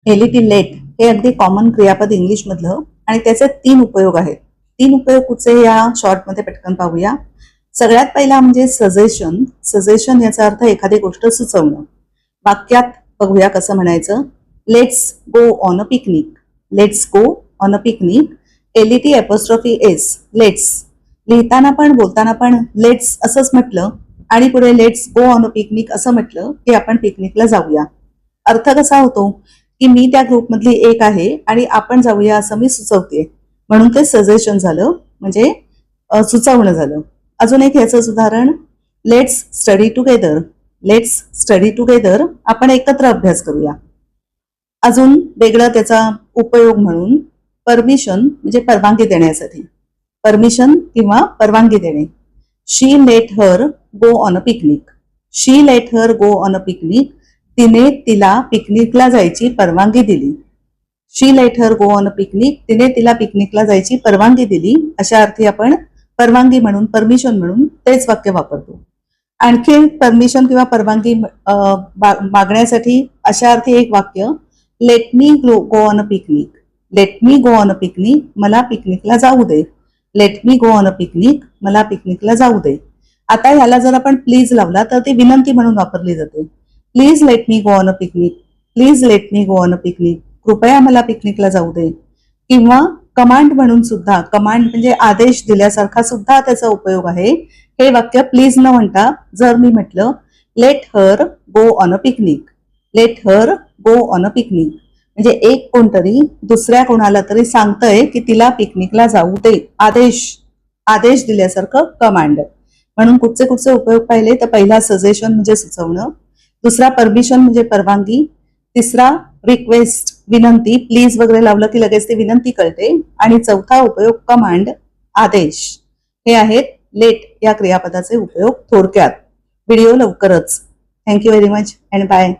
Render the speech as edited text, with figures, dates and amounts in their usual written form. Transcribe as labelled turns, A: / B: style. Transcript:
A: LeT late हे अगदी common क्रियापद इंग्लिश मधलं आणि त्याचे 3 उपयोग आहेत. 3 उपयोग कुठचे या शॉर्ट मध्ये पटकन पाहूया. सगळ्यात पहिला म्हणजे सजेशन. सजेशन याचा अर्थ एखादी गोष्ट सुचवणं. वाक्यात बघूया कसं म्हणायचं. Let's go on a picnic. Let's go on a picnic. LeT apostrophe S. Let's लिहिताना पण बोलताना पण लेट्स असंच म्हटलं आणि पुढे let's go on a picnic असं म्हटलं की आपण पिकनिकला जाऊया. अर्थ कसा होतो की मी त्या ग्रुपमधली एक आहे आणि आपण जाऊया असं मी सुचवते, म्हणून ते सजेशन झालं, म्हणजे सुचवणं झालं. अजून एक ह्याचं उदाहरण, let's study together. Let's study together, आपण एकत्र अभ्यास करूया. अजून वेगळं त्याचा उपयोग म्हणून परमिशन म्हणजे परवानगी देण्यासाठी. परमिशन किंवा परवानगी देणे. शी let her go on a picnic. She let her go on a picnic. तिने तिला पिकनिकला जायची परवानगी दिली. शी let her go on a picnic. तिने तिला पिकनिकला जायची परवानगी दिली. अशा अर्थी आपण परवानगी म्हणून, परमिशन म्हणून तेच वाक्य वापरतो. आणखी परमिशन किंवा परवानगी मागण्यासाठी अशा अर्थी एक वाक्य, let me go on a picnic. Let me go on a picnic. मला पिकनिकला जाऊ दे. Let me go on a picnic. मला पिकनिकला जाऊ दे. आता ह्याला जर आपण प्लीज लावला तर ती विनंती म्हणून वापरली जाते. Please let me go on a picnic. Please let me go on a picnic. कृपया मला पिकनिकला जाऊ दे. किंवा कमांड म्हणून सुद्धा, कमांड म्हणजे आदेश दिल्यासारखा सुद्धा त्याचा उपयोग आहे. हे वाक्य प्लीज न म्हणता जर मी म्हटलं let her go on a picnic. Let her go on a picnic म्हणजे एक कोणतरी दुसऱ्या कोणाला तरी सांगतंय की तिला पिकनिकला जाऊ दे. आदेश दिल्यासारखं कमांड. म्हणून कुठचे कुठचे उपयोग पाहिले तर पहिला सजेशन म्हणजे सुचवणं, दुसरा परमिशन म्हणजे परवानगी, तिसरा रिक्वेस्ट विनंती, प्लीज वगैरे लावलं की लगेच ती विनंती कळते, आणि चौथा उपयोग कमांड आदेश. हे आहेत लेट या क्रियापदाचे उपयोग थोडक्यात. व्हिडिओ लवकरच. Thank you very much and bye.